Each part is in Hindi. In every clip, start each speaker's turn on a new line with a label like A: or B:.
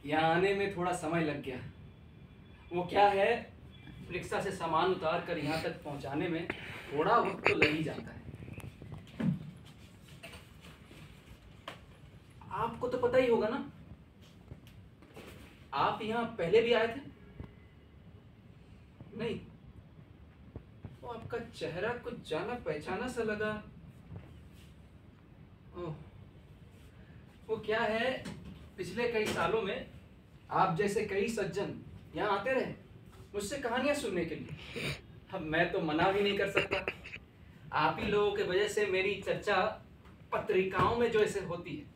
A: यहाँ आने में थोड़ा समय लग गया। वो क्या है, रिक्शा से सामान उतार कर यहाँ तक पहुँचाने में थोड़ा वक्त तो लग ही जाता है। आपको तो पता ही होगा ना, आप यहाँ पहले भी आए थे? नहीं, वो आपका चेहरा कुछ जाना पहचाना सा लगा। ओह, वो क्या है, पिछले कई सालों में आप जैसे कई सज्जन यहाँ आते रहे मुझसे कहानियां सुनने के लिए। अब मैं तो मना भी नहीं कर सकता। आप ही लोगों की वजह से मेरी चर्चा पत्रिकाओं में जो ऐसे होती है।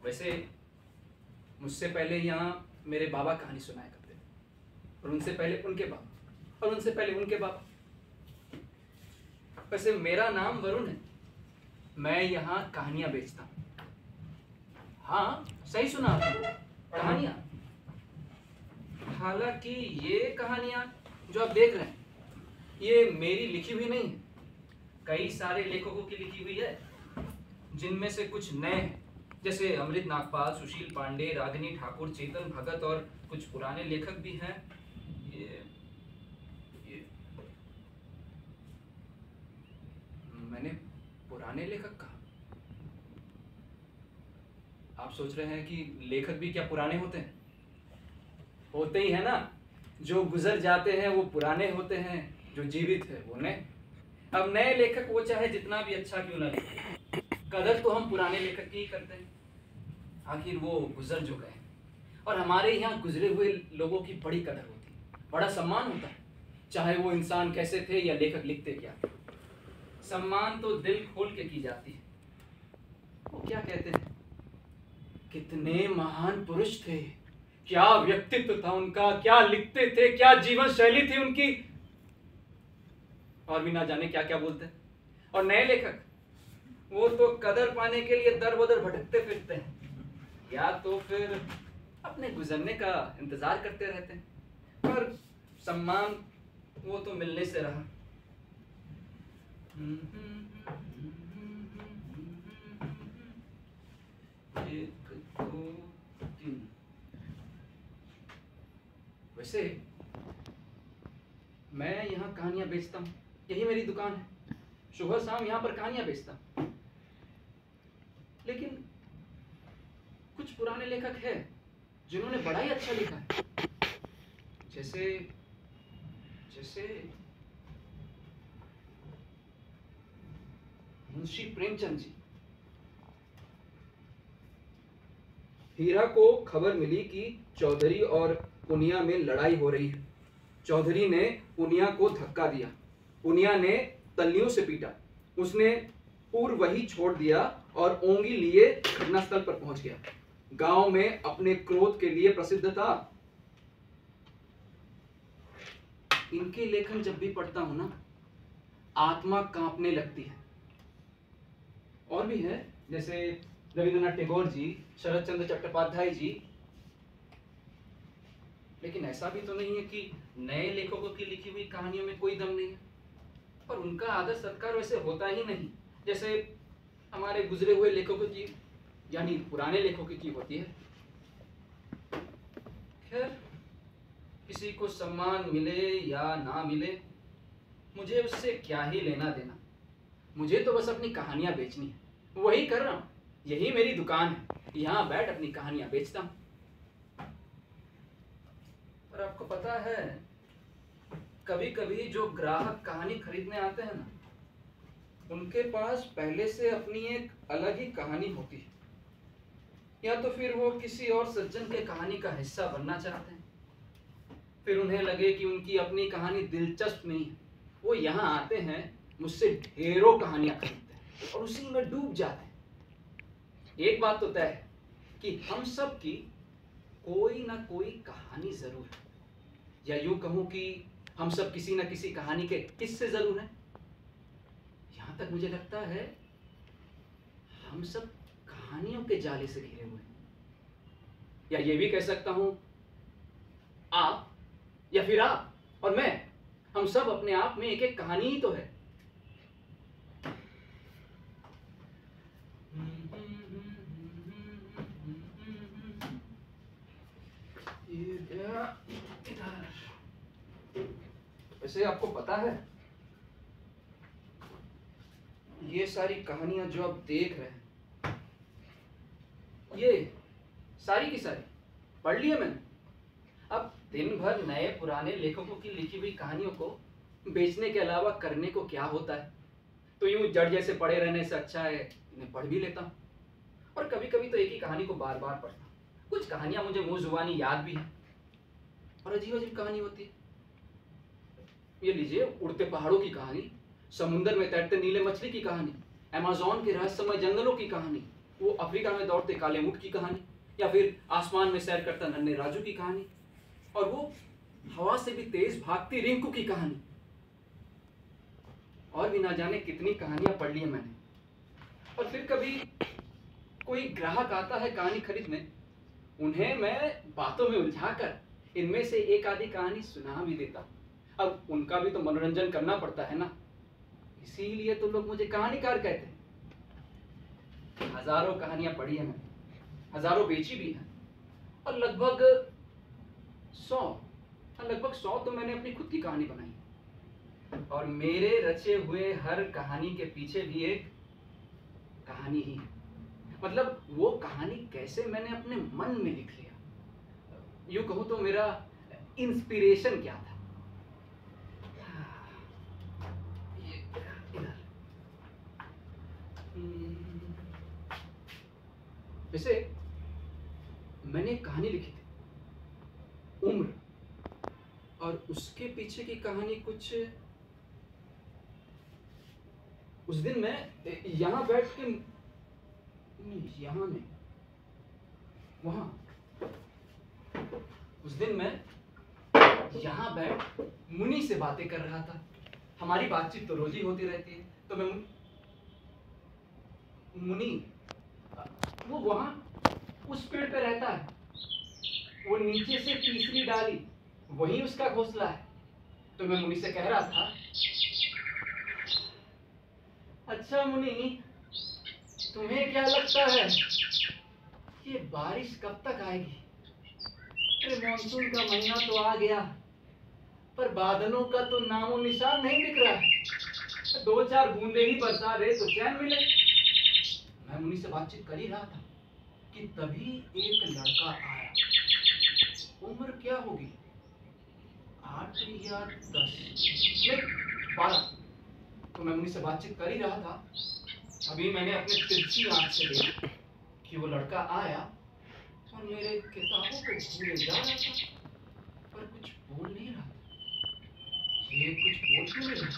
A: वैसे मुझसे पहले यहाँ मेरे बाबा कहानी सुनाया करते थे, और उनसे पहले उनके बाबा, और उनसे पहले उनके बाबा। वैसे मेरा नाम वरुण है, मैं यहाँ कहानियां बेचता हूँ। हाँ, सही सुना आपने, कहानियां। हालांकि ये कहानियां जो आप देख रहे हैं, ये मेरी लिखी हुई नहीं है, कई सारे लेखकों की लिखी हुई है, जिनमें से कुछ नए हैं, जैसे अमृत नागपाल, सुशील पांडे, रागिनी ठाकुर, चेतन भगत, और कुछ पुराने लेखक भी हैं। ये मैंने पुराने लेखक कहा? आप सोच रहे हैं कि लेखक भी क्या पुराने होते हैं? होते ही है ना, जो गुजर जाते हैं वो पुराने होते हैं, जो जीवित है वो नए। अब नए लेखक वो चाहे जितना भी अच्छा क्यों ना लिखे, कदर तो हम पुराने लेखक की ही करते हैं। आखिर वो गुजर जो गए, और हमारे यहाँ गुजरे हुए लोगों की बड़ी कदर होती है, बड़ा सम्मान होता है, चाहे वो इंसान कैसे थे या लेखक लिखते क्या थे। सम्मान तो दिल खोल के की जाती है। वो क्या कहते हैं, कितने महान पुरुष थे, क्या व्यक्तित्व था उनका, क्या लिखते थे, क्या जीवन शैली थी उनकी, और भी ना जाने क्या क्या बोलते हैं। और नए लेखक, वो तो कदर पाने के लिए दर बदर भटकते फिरते हैं, या तो फिर अपने गुजरने का इंतजार करते रहते हैं, पर सम्मान वो तो मिलने से रहा। एक दो तीन। वैसे मैं यहाँ कहानियां बेचता हूँ, यही मेरी दुकान है, सुबह शाम यहाँ पर कहानियां बेचता हूँ। लेकिन कुछ पुराने लेखक हैं जिन्होंने बड़ा ही अच्छा लिखा है, जैसे जैसे मुंशी प्रेमचंद जी। हीरा को खबर मिली कि चौधरी और पुनिया में लड़ाई हो रही है। चौधरी ने पुनिया को धक्का दिया, पुनिया ने तल्लियों से पीटा, उसने पूर्व वही छोड़ दिया और ओंगी लिए घटनास्थल पर पहुंच गया। गांव में अपने क्रोध के लिए प्रसिद्ध था। इनके लेखन जब भी पढ़ता हूं ना, आत्मा कांपने लगती है। और भी है, जैसे रविंद्रनाथ टैगोर जी, शरद चंद्र चट्टोपाध्याय जी। लेकिन ऐसा भी तो नहीं है कि नए लेखकों की लिखी हुई कहानियों में कोई दम नहीं है, और उनका आदर सत्कार वैसे होता ही नहीं जैसे हमारे गुजरे हुए लेखकों की, यानी पुराने लेखकों की होती है। खैर, किसी को सम्मान मिले या ना मिले, मुझे उससे क्या ही लेना देना। मुझे तो बस अपनी कहानियां बेचनी है, वही कर रहा हूं, यही मेरी दुकान है, यहाँ बैठ अपनी कहानियां बेचता हूं। और आपको पता है, कभी कभी जो ग्राहक कहानी खरीदने आते हैं ना, उनके पास पहले से अपनी एक अलग ही कहानी होती है, या तो फिर वो किसी और सज्जन के कहानी का हिस्सा बनना चाहते हैं, फिर उन्हें लगे कि उनकी अपनी कहानी दिलचस्प नहीं है, वो यहाँ आते हैं, मुझसे ढेरों कहानियां खरीदते हैं और उसी में डूब जाते हैं। एक बात तो तय है कि हम सब की कोई ना कोई कहानी जरूर है, या यूं कहूं कि हम सब किसी न किसी कहानी के किस्से जरूर हैं। यहां तक मुझे लगता है हम सब कहानियों के जाले से घिरे हुए हैं, या ये भी कह सकता हूं, आप या फिर आप और मैं, हम सब अपने आप में एक एक कहानी ही तो है। वैसे आपको पता है, ये सारी कहानियां जो आप देख रहे हैं, ये सारी की सारी पढ़ ली है मैंने। अब दिन भर नए पुराने लेखकों की लिखी हुई कहानियों को बेचने के अलावा करने को क्या होता है, तो यूं जड़ जैसे पड़े रहने से अच्छा है इन्हें पढ़ भी लेता हूँ। और कभी कभी तो एक ही कहानी को बार बार पढ़ता हूँ। कुछ कहानियां मुझे मुंह जुबानी याद भी है और अजीब अजीब कहानी होती है। ये लीजिए, उड़ते पहाड़ों की कहानी, समुद्र में तैरते नीले मछली की कहानी, अमेज़न के रहस्यमय जंगलों की कहानी, वो अफ्रीका में दौड़ते काले ऊंट की कहानी, या फिर आसमान में सैर करता नन्हे राजू की कहानी, और वो हवा से भी तेज भागती रिंकू की कहानी। और भी ना जाने कितनी कहानियां पढ़ ली है मैंने। और फिर कभी कोई ग्राहक आता है कहानी खरीदने, उन्हें मैं बातों में उलझाकर इनमें से एक आधी कहानी सुना भी देता हूँ। अब उनका भी तो मनोरंजन करना पड़ता है ना, इसीलिए तो लोग मुझे कहानीकार कहते हैं। हजारों कहानियां पढ़ी है मैंने, हजारों बेची भी हैं, और लगभग 100 तो मैंने अपनी खुद की कहानी बनाई। और मेरे रचे हुए हर कहानी के पीछे भी एक कहानी ही है। मतलब वो कहानी कैसे मैंने अपने मन में लिख लिया, यूं कहूं तो मेरा इंस्पिरेशन क्या था। ये इधर वैसे मैंने एक कहानी लिखी थी, उम्र, और उसके पीछे की कहानी कुछ। उस दिन मैं यहां बैठ के, यहां नहीं, वहां, उस दिन मैं यहां बैठ मुनि से बातें कर रहा था। हमारी बातचीत तो रोज ही होती रहती है। तो मैं मुनि, वो वहां उस पेड़ पे रहता है, वो नीचे से तीसरी डाली, वही उसका घोंसला है। तो मैं मुनि से कह रहा था, अच्छा मुनि, तुम्हें क्या लगता है ये बारिश कब तक आएगी? अरे मानसून का महीना तो आ गया, पर बादलों का तो नामो निशान नहीं दिख रहा है। 2-4 बूंदे ही बरसा दे तो चैन मिले। मैं मुनि से बातचीत कर ही रहा था कि तभी एक लड़का आया। उम्र क्या होगी, 8 या 10, नहीं 12। तो मैं मुनि से बातचीत कर ही रहा था, अभी मैंने अपने तिरछी आंख से देखा कि वो लड़का आया और मेरे किताबों को घूरे जा रहा था, पर कुछ बोल नहीं रहा था। ये कुछ बोल क्यों नहीं रहा,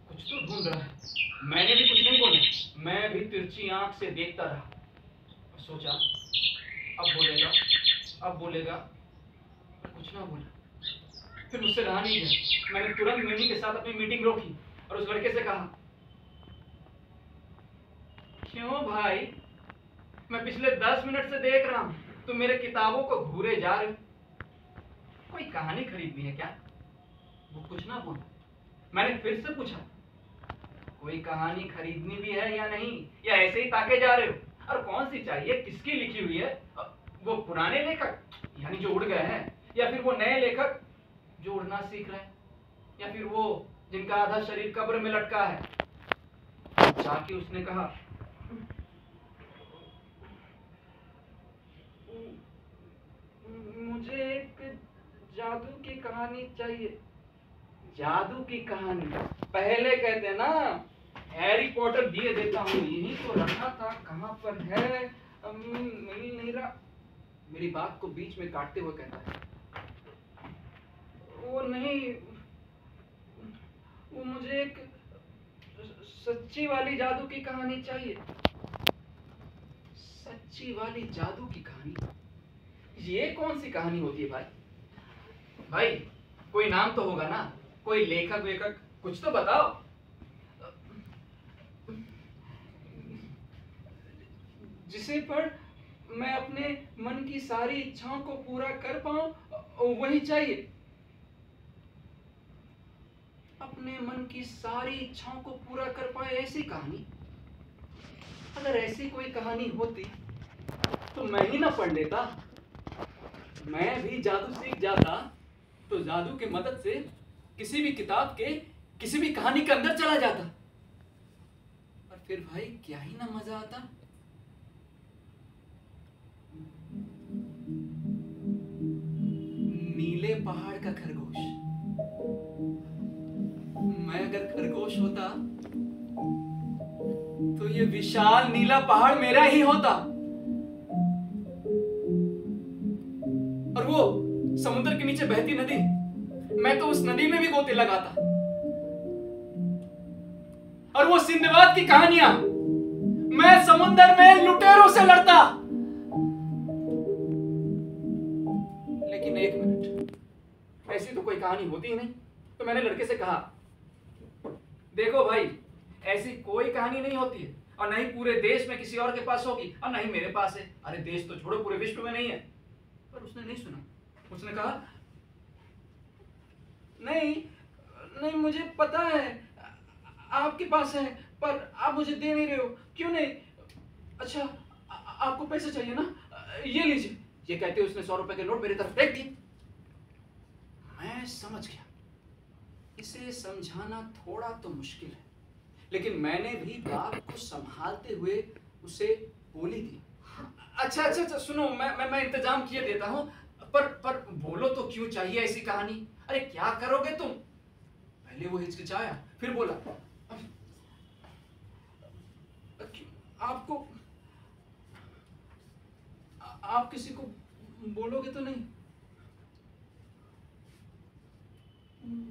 A: कुछ तो ढूंढ रहा है। मैंने भी कुछ नहीं बोला, मैं भी तिरछी आंख से देखता रहा और सोचा अब बोलेगा, पर कुछ ना बोला। फिर मुझसे रहा नहीं गया, मैंने तुरंत मुनि के साथ अपनी मीटिंग रोकी और उस लड़के से कहा, क्यों भाई, मैं पिछले 10 मिनट से देख रहा हूं तुम मेरे किताबों को घूरे जा रहे हो, कोई कहानी खरीदनी है क्या? वो कुछ ना बोला। मैंने फिर से पूछा, कोई कहानी खरीदनी भी है या नहीं, या ऐसे ही ताके जा रहे हो? और कौन सी चाहिए, किसकी लिखी हुई है? वो पुराने लेखक यानी जो उड़ गए हैं, या फिर वो नए लेखक जो उड़ना सीख रहे हैं, या फिर वो जिनका आधा शरीर कब्र में लटका है? जाके उसने कहा, मुझे एक जादू की कहानी चाहिए। जादू की कहानी? पहले कहते ना हैरी पॉटर दिए देता हूँ, यही तो रखा था, कहाँ पर है, मिल नहीं रहा। मेरी बात को बीच में काटते हुए कहता है, वो नहीं, वो मुझे एक सच्ची वाली जादू की कहानी चाहिए। सच्ची वाली जादू की कहानी? ये कौन सी कहानी होती है भाई? भाई कोई नाम तो होगा ना, कोई लेखक वेखक कुछ तो बताओ। जिसे पढ़ मैं अपने मन की सारी इच्छाओं को पूरा कर पाऊं, वही चाहिए। अपने मन की सारी इच्छाओं को पूरा कर पाए ऐसी कहानी? अगर ऐसी कोई कहानी होती तो मैं ही ना पढ़ लेता। मैं भी जादू सीख जाता तो जादू की मदद से किसी भी किताब के किसी भी कहानी के अंदर चला जाता, और फिर भाई क्या ही ना मजा आता। नीले पहाड़ का खरगोश, मैं अगर खरगोश होता तो ये विशाल नीला पहाड़ मेरा ही होता, और वो समुद्र के नीचे बहती नदी, मैं तो उस नदी में भी गोते लगाता, और वो सिंधवाद की कहानियां, मैं समुद्र में लुटेरों से लड़ता। लेकिन एक मिनट, ऐसी तो कोई कहानी होती ही नहीं। तो मैंने लड़के से कहा, देखो भाई, ऐसी कोई कहानी नहीं होती है, और नहीं पूरे देश में किसी और के पास होगी, और नहीं मेरे पास है। अरे देश तो छोड़ो, पूरे विश्व में नहीं है। पर उसने नहीं सुना। उसने कहा, नहीं नहीं, मुझे पता है आपके पास है, पर आप मुझे दे नहीं रहे हो, क्यों नहीं? अच्छा, आपको पैसे चाहिए ना, ये लीजिए। ये कहते उसने 100 रुपए के नोट मेरी तरफ फेंक दिए। मैं समझ गया, इसे समझाना थोड़ा तो मुश्किल है, लेकिन मैंने भी बात को संभालते हुए उसे बोली दी। अच्छा अच्छा अच्छा, सुनो, मैं इंतजाम किए देता हूँ, पर बोलो तो क्यों चाहिए ऐसी कहानी? अरे क्या करोगे तुम? पहले वो हिचकिचाया, फिर बोला, आपको, आप किसी को बोलोगे तो नहीं?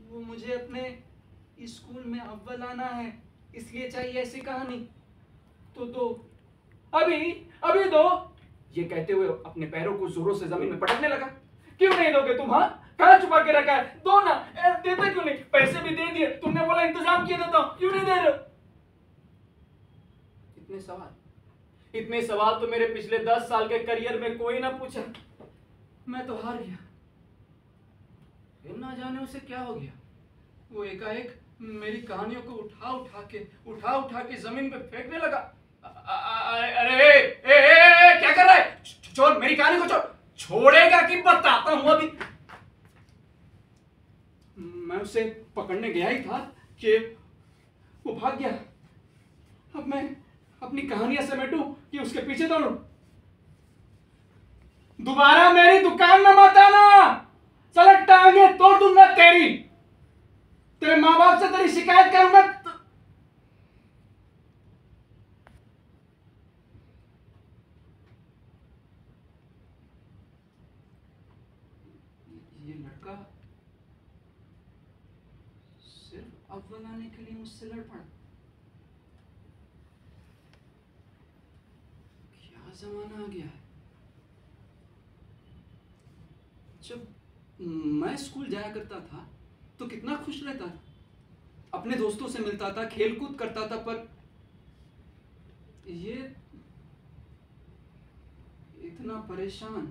A: वो मुझे अपने स्कूल में अव्वल आना है, इसलिए चाहिए ऐसी कहानी। तो दो, अभी अभी दो। ये कहते हुए अपने पैरों को जोरों से जमीन में पटकने लगा। क्यों नहीं दोगे तुम? हाँ, कहाँ छुपा के रखा है? दो ना। देते क्यों नहीं? पैसे भी दे दिए, तुमने बोला इंतजाम किए देता हूं, क्यों नहीं दे रहे हो? इतने सवाल तो मेरे पिछले 10 साल के करियर में कोई ना पूछा। मैं तो हार गया। फिर ना जाने उसे क्या हो गया, वो एकाएक मेरी कहानियों को उठा उठा के जमीन पे फेंकने लगा। अरे क्या कर रहा है? छोड़ मेरी कहानी को, छोड़। छोड़ेगा कि बताता हूं अभी। मैं उसे पकड़ने गया ही था कि वो भाग गया। अब मैं अपनी कहानियां समेटूं कि उसके पीछे दौड़ूं? दोबारा मेरी दुकान में मत आना, चलो टांगे तोड़ दूंगा तेरे माँ बाप से तेरी शिकायत करूंगा। ये लड़का सिर्फ अव्वल आने के लिए मुझसे लड़ पड़ा। क्या जमाना आ गया है। जब मैं स्कूल जाया करता था तो कितना खुश रहता था, अपने दोस्तों से मिलता था, खेलकूद करता था, पर ये इतना परेशान,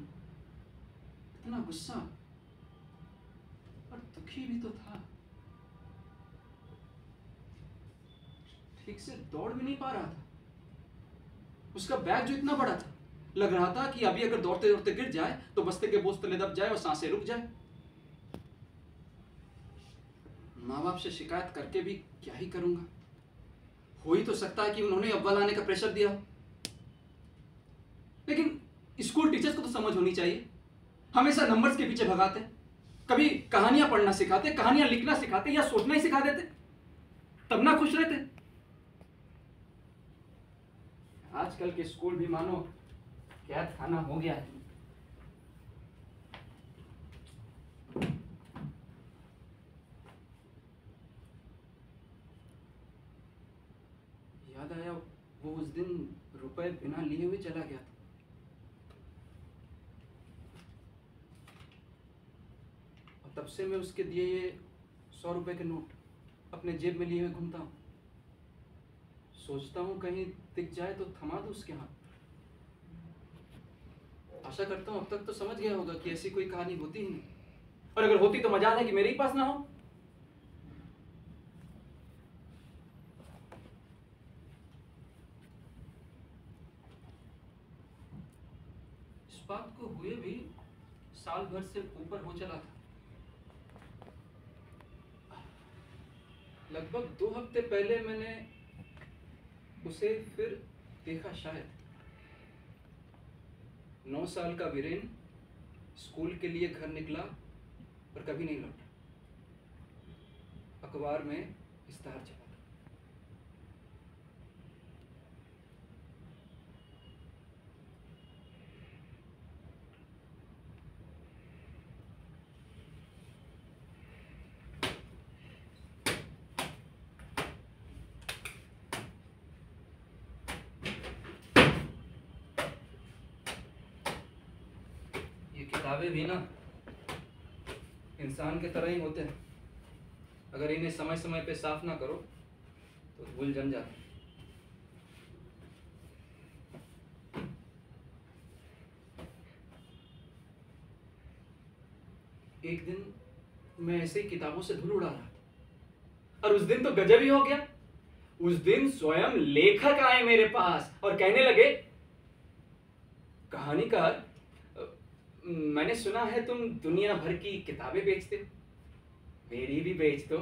A: इतना गुस्सा, और दुखी भी तो था। ठीक से दौड़ भी नहीं पा रहा था। उसका बैग जो इतना बड़ा था, लग रहा था कि अभी अगर दौड़ते दौड़ते गिर जाए तो बस्ते के बोझ तले दब जाए और सांसें रुक जाए। माँ बाप से शिकायत करके भी क्या ही करूंगा। हो ही तो सकता है कि उन्होंने अव्वल आने का प्रेशर दिया, लेकिन स्कूल टीचर्स को तो समझ होनी चाहिए। हमेशा नंबर्स के पीछे भगाते, कभी कहानियां पढ़ना सिखाते, कहानियां लिखना सिखाते, या सोचना ही सिखा देते, तब ना खुश रहते। आजकल के स्कूल भी मानो कैद खाना हो गया है। याद आया वो उस दिन रुपए बिना लिए हुए चला गया था। और तब से मैं उसके दिए ये 100 रुपए के नोट अपने जेब में लिए हुए घूमता हूँ। सोचता हूँ कहीं दिख जाए तो थमा दूं उसके हाथ। आशा करता हूँ अब तक तो समझ गया होगा कि ऐसी कोई कहानी होती ही नहीं, और अगर होती तो मजाल है कि मेरे ही पास ना हो। इस बात को हुए भी साल भर से ऊपर हो चला था। लगभग 2 हफ्ते पहले मैंने उसे फिर देखा। शायद 9 साल का वीरेन स्कूल के लिए घर निकला और कभी नहीं लौटा। अखबार में इश्तेहार छपा था। ये किताबें भी ना इंसान के तरह ही होते हैं। अगर इन्हें समय समय पे साफ ना करो तो धूल जम जाती है। एक दिन मैं ऐसे ही किताबों से धूल उड़ा रहा था और उस दिन तो गजब ही हो गया। उस दिन स्वयं लेखक आए मेरे पास और कहने लगे, कहानीकार, मैंने सुना है तुम दुनिया भर की किताबें बेचते हो, मेरी भी बेच दो।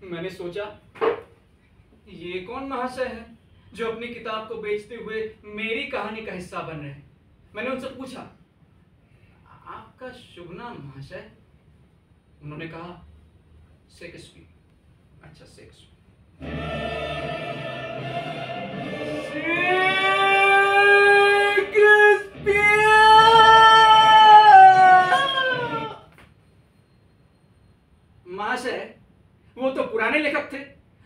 A: मैंने सोचा ये कौन महाशय है जो अपनी किताब को बेचते हुए मेरी कहानी का हिस्सा बन रहे हैं। मैंने उनसे पूछा, आपका शुभ नाम महाशय? उन्होंने कहा, शेक्सपियर। अच्छा, शेक्सपियर। महाशय, वो तो पुराने लेखक थे,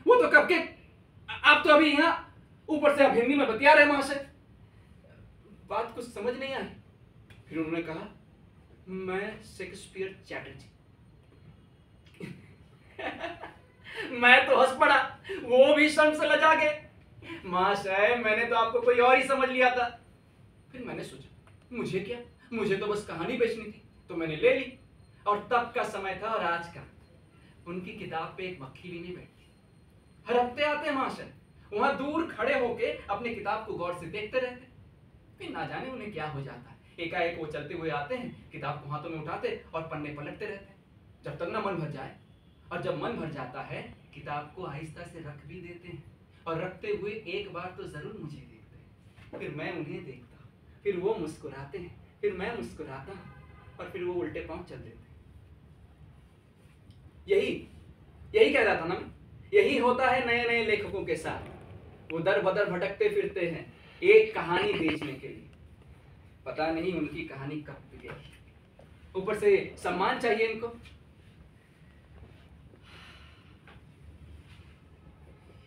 A: वो तो कब के। आप तो अभी यहाँ ऊपर से आप हिंदी में बतिया रहे महाशय। बात कुछ समझ नहीं आई। फिर उन्होंने कहा, मैं शेक्सपियर चैटर्जी। मैं तो हंस पड़ा, वो भी शर्म से लजा गए। महाशय, मैंने तो आपको कोई और ही समझ लिया था। फिर मैंने सोचा, मुझे क्या, मुझे तो बस कहानी बेचनी थी, तो मैंने ले ली। और तब का समय था और आज का, उनकी किताब पे एक मक्खी भी नहीं बैठती। हर हफ्ते आते महाशय, वहां दूर खड़े होके अपनी किताब को गौर से देखते रहते। फिर ना जाने उन्हें क्या हो जाता है, एकाएक वो चलते हुए आते हैं, किताब को हाथों में उठाते और पन्ने पलटते रहते हैं जब तक ना मन भर जाए। और जब मन भर जाता है, किताब को आहिस्ता से रख भी देते हैं और रखते हुए एक बार तो जरूर मुझे देखते हैं। फिर मैं उन्हें देखता हूँ, फिर वो मुस्कुराते हैं, फिर मैं मुस्कुराता हूँ और फिर वो उल्टे पांव चल देते हैं। यही कह रहा था ना, यही होता है नए नए लेखकों के साथ। वो दर बदर भटकते फिरते हैं एक कहानी बेचने के लिए। पता नहीं उनकी कहानी कब बिकेगी। ऊपर से सम्मान चाहिए इनको।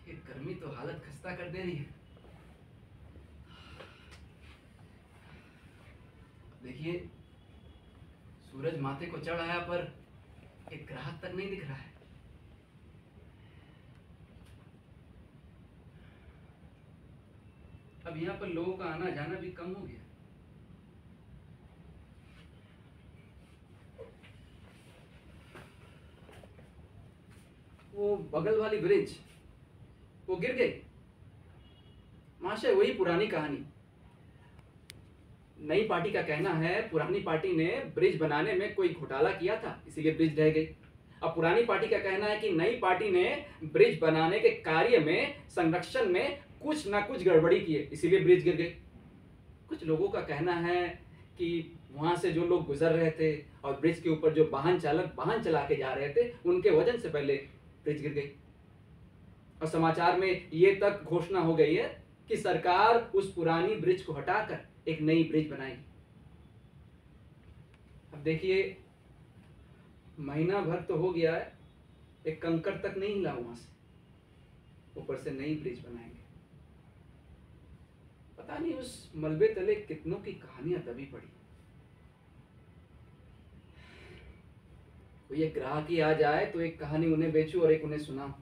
A: ये गर्मी तो हालत खस्ता कर दे रही है। देखिए, सूरज माथे को चढ़ आया पर एक ग्राहक तक नहीं दिख रहा है। अब यहाँ पर लोगों का आना जाना भी कम हो गया। वो बगल वाली ब्रिज, वो गिर गई महाशय। वही पुरानी कहानी। नई पार्टी का कहना है पुरानी पार्टी ने ब्रिज बनाने में कोई घोटाला किया था, इसीलिए ब्रिज ढह गई। अब पुरानी पार्टी का कहना है कि नई पार्टी ने ब्रिज बनाने के कार्य में, संरक्षण में कुछ ना कुछ गड़बड़ी की है, इसीलिए ब्रिज गिर गई। कुछ लोगों का कहना है कि वहां से जो लोग गुजर रहे थे और ब्रिज के ऊपर जो वाहन चालक वाहन चला के जा रहे थे, उनके वजन से पहले ब्रिज गिर गई। और समाचार में ये तक घोषणा हो गई है कि सरकार उस पुरानी ब्रिज को हटाकर एक नई ब्रिज बनाएगी। अब देखिए, महीना भर तो हो गया है, एक कंकड़ तक नहीं हिला वहां से, ऊपर से नई ब्रिज बनाएंगे। पता नहीं उस मलबे तले कितनों की कहानियां दबी पड़ी। कोई एक ग्राहक ही आ जाए तो एक कहानी उन्हें बेचूं और एक उन्हें सुनाऊं।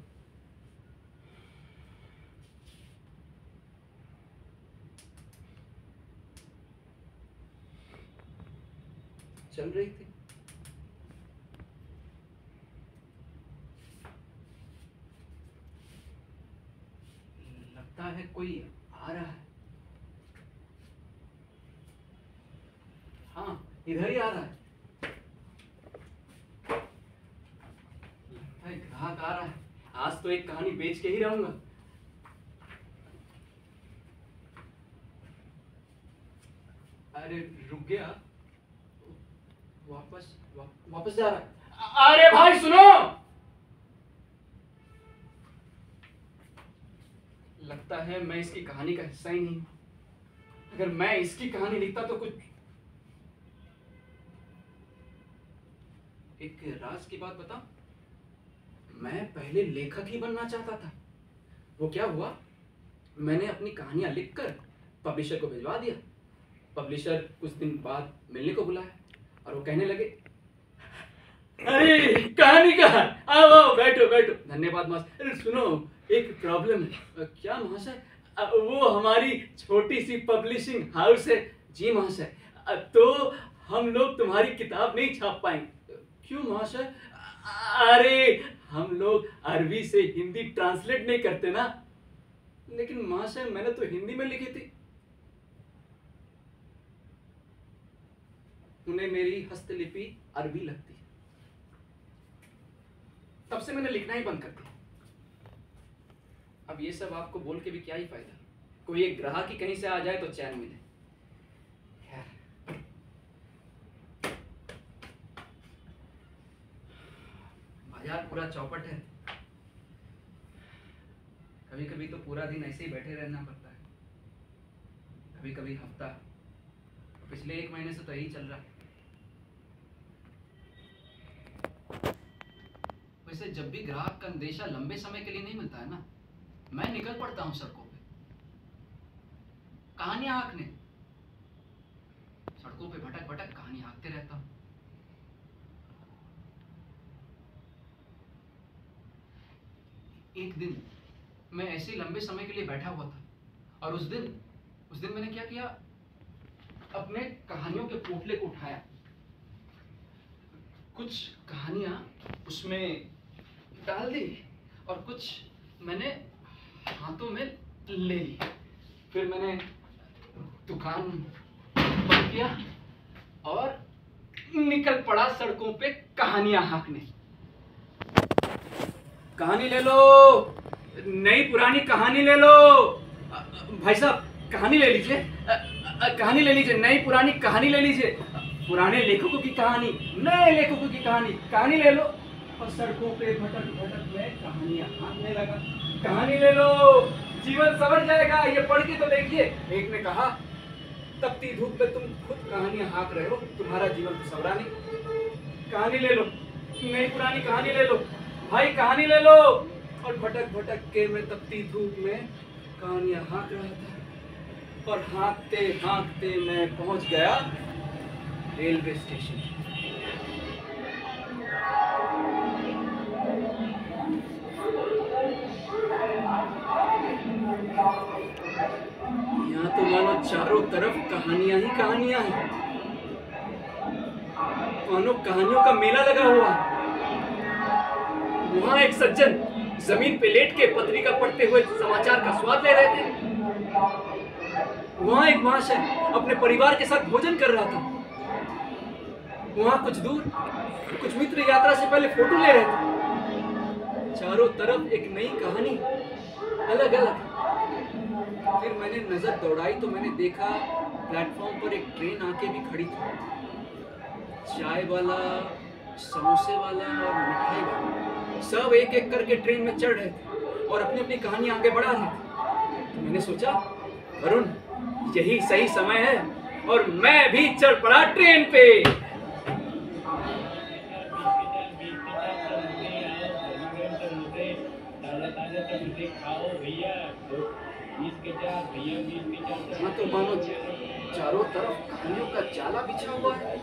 A: चल रही थी। लगता है कोई आ रहा है। हाँ, इधर ही आ रहा है। लगता है ग्राहक आ रहा है। आज तो एक कहानी बेच के ही रहूंगा। अरे रुक गया, वापस जा रहा है। अरे भाई सुनो, लगता है मैं इसकी कहानी का हिस्सा ही नहीं। अगर मैं इसकी कहानी लिखता तो कुछ। एक राज की बात बता, मैं पहले लेखक ही बनना चाहता था। वो क्या हुआ, मैंने अपनी कहानियां लिखकर पब्लिशर को भिजवा दिया। पब्लिशर कुछ दिन बाद मिलने को बुलाया और वो कहने लगे, अरे कहानी का, आओ बैठो बैठो। धन्यवाद मास्टर। अरे सुनो, एक प्रॉब्लम है। क्या महाशय? वो हमारी छोटी सी पब्लिशिंग हाउस है। जी महाशय, तो हम लोग तुम्हारी किताब नहीं छाप पाएंगे। क्यों महाशय? अरे हम लोग अरबी से हिंदी ट्रांसलेट नहीं करते ना। लेकिन महाशय मैंने तो हिंदी में लिखी थी। उन्हें मेरी हस्तलिपि अरबी लगती है, तब से मैंने लिखना ही बंद कर दिया। अब ये सब आपको बोल के भी क्या ही फायदा। कोई एक ग्राहक ही कहीं से आ जाए तो चैन मिले। बाजार पूरा चौपट है। कभी कभी तो पूरा दिन ऐसे ही बैठे रहना पड़ता है, कभी कभी हफ्ता। पिछले 1 महीने से तो यही चल रहा है। वैसे जब भी ग्राहक का अंदेशा लंबे समय के लिए नहीं मिलता है ना, मैं निकल पड़ता हूं सड़कों पे, कहानियां हाँकने। सड़कों पे भटक भटक कहानी हाँकते रहता हूं। एक दिन मैं ऐसे लंबे समय के लिए बैठा हुआ था और उस दिन मैंने क्या किया, अपने कहानियों के पोटले को उठाया, कुछ कहानियां उसमें डाल दी और कुछ मैंने हाथों में ले ली। फिर मैंने दुकान बंद किया और निकल पड़ा सड़कों पे कहानियां हाँकने। कहानी ले लो, नई पुरानी कहानी ले लो। भाई साहब कहानी ले लीजिए, कहानी ले लीजिए, नई पुरानी कहानी ले लीजिए। पुराने लेखकों की कहानी, नए लेखकों की कहानी, कहानी ले लो। और सड़कों पे भटक भटक में कहानियां हाँकने लगा। कहानी ले लो, जीवन संवर जाएगा, ये पढ़ के तो देखिए। एक ने कहा, तपती धूप में तुम खुद कहानियां हाँक रहे हो, तुम्हारा जीवन तो संवरा नहीं। कहानी ले लो, नई पुरानी कहानी ले लो भाई, कहानी ले लो। और भटक भटक के मैं तपती धूप में कहानियां हाँक रहा था और हाँकते हाँकते मैं पहुंच गया रेलवे स्टेशन। यहाँ तो मानो चारों तरफ कहानियां ही कहानियां हैं, मानो कहानियों का मेला लगा हुआ है। वहां एक सज्जन जमीन पे लेट के पत्रिका पढ़ते हुए समाचार का स्वाद ले रहे थे। वहां एक महाशय अपने परिवार के साथ भोजन कर रहा था। वहां कुछ दूर कुछ मित्र यात्रा से पहले फोटो ले रहे थे। चारों तरफ एक नई कहानी, अलग अलग। फिर मैंने नजर दौड़ाई तो मैंने देखा प्लेटफॉर्म पर एक ट्रेन आके भी खड़ी थी। चाय वाला, समोसे वाला और मिठाई वाला सब एक एक करके ट्रेन में चढ़ रहे थे और अपनी अपनी कहानी आगे बढ़ा रहे थे। तो मैंने सोचा, वरुण यही सही समय है, और मैं भी चढ़ पड़ा ट्रेन पे। हाँ तो मानो चारों तरफ कहानियों का जाला बिछा हुआ है।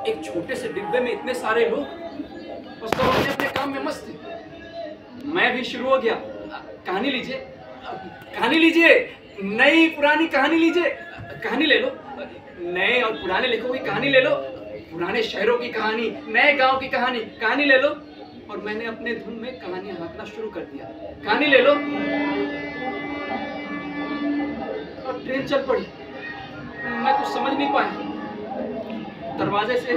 A: एक छोटे से डिब्बे में इतने सारे लोग और सब अपने अपने काम में मस्त थे। मैं भी शुरू हो गया, कहानी लीजिए, कहानी लीजिए, नई पुरानी कहानी लीजिए, कहानी ले लो। नए और पुराने लेखकों की कहानी ले लो, पुराने शहरों की कहानी, नए गांव की कहानी, कहानी ले लो। और मैंने अपने धुन में कहानियां हाँकना शुरू कर दिया, कहानी ले लो। और ट्रेन चल पड़ी। मैं कुछ समझ नहीं पाया। दरवाजे से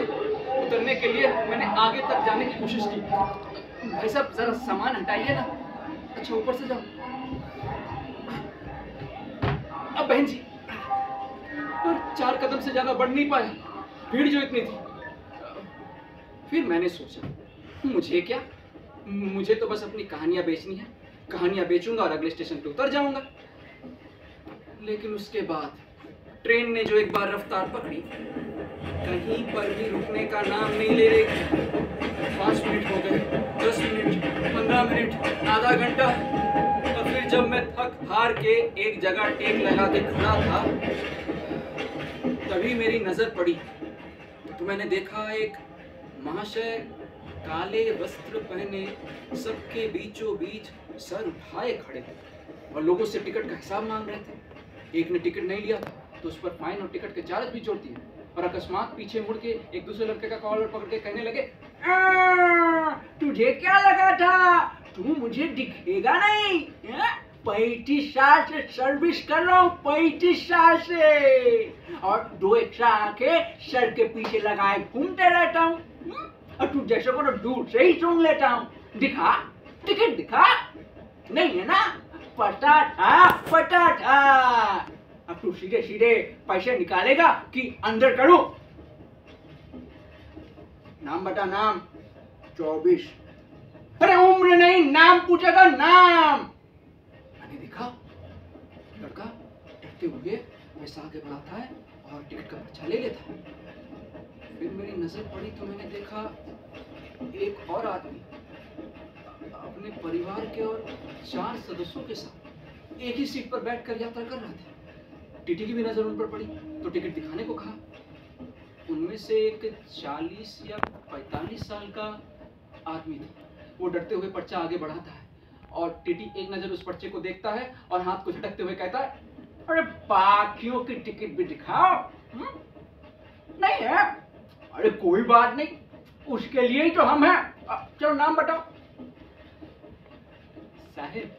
A: उतरने के लिए मैंने आगे तक जाने की कोशिश की। भाई साहब जरा सामान हटाइए ना। अच्छा ऊपर से जाओ। अब बहन जी, और 4 कदम से ज्यादा बढ़ नहीं पाया, भीड़ जो इतनी थी। फिर मैंने सोचा मुझे क्या, मुझे तो बस अपनी कहानियां बेचनी है, कहानियां बेचूंगा और अगले स्टेशन पे उतर जाऊंगा। लेकिन उसके बाद ट्रेन ने जो एक बार रफ्तार पकड़ी, कहीं पर भी रुकने का नाम नहीं ले रही थी। 5 मिनट हो गए, 10 मिनट, 15 मिनट, आधा घंटा, और फिर जब मैं थक हार के एक जगह टेक लगा के खड़ा था, तभी मेरी नजर पड़ी तो मैंने देखा एक महाशय काले वस्त्र पहने सबके बीचों बीच सर उठाए खड़े थे और लोगों से टिकट का हिसाब मांग रहे थे। एक ने टिकट नहीं लिया था तो उस पर फाइन और टिकट के चार्ज भी जोड़ दिए, और अकस्मात पीछे मुड़ के एक दूसरे लड़के का कॉलर पकड़ के कहने लगे, तुझे क्या लगा था तू मुझे दिखेगा नहीं? 35 साल से सर्विस कर रहा हूँ, 35 साल से, और 2 एक्स्ट्रा आंखें सर के पीछे लगाए घूमते रहता हूँ, और तू जैसे को दूर से ही सुन लेता हूँ। दिखा, टिकट दिखा। नहीं है ना? पता था। अब तू सीधे सीधे पैसे निकालेगा कि अंदर करूं? नाम बता। नाम 24। अरे उम्र नहीं, नाम पूछेगा, नाम। मैंने देखा लड़का डरते हुए पैसा आगे बढ़ाता है और टिकट का पर्चा ले लेता है। फिर मेरी नजर पड़ी तो मैंने देखा एक और आदमी अपने परिवार के और 4 सदस्यों के साथ एक ही सीट पर बैठकर यात्रा कर रहा था। टीटी की भी नजर उन पर पड़ी तो टिकट दिखाने को कहा। उनमें से एक 40 या 45 साल का आदमी था। वो डरते हुए पर्चा आगे बढ़ाता है और टीटी एक नजर उस पर्चे को देखता है और हाथ को झटकते हुए कहता है, अरे बाकियों की टिकट भी दिखाओ। नहीं है? अरे कोई बात नहीं, उसके लिए ही तो हम हैं। चलो नाम बताओ। साहब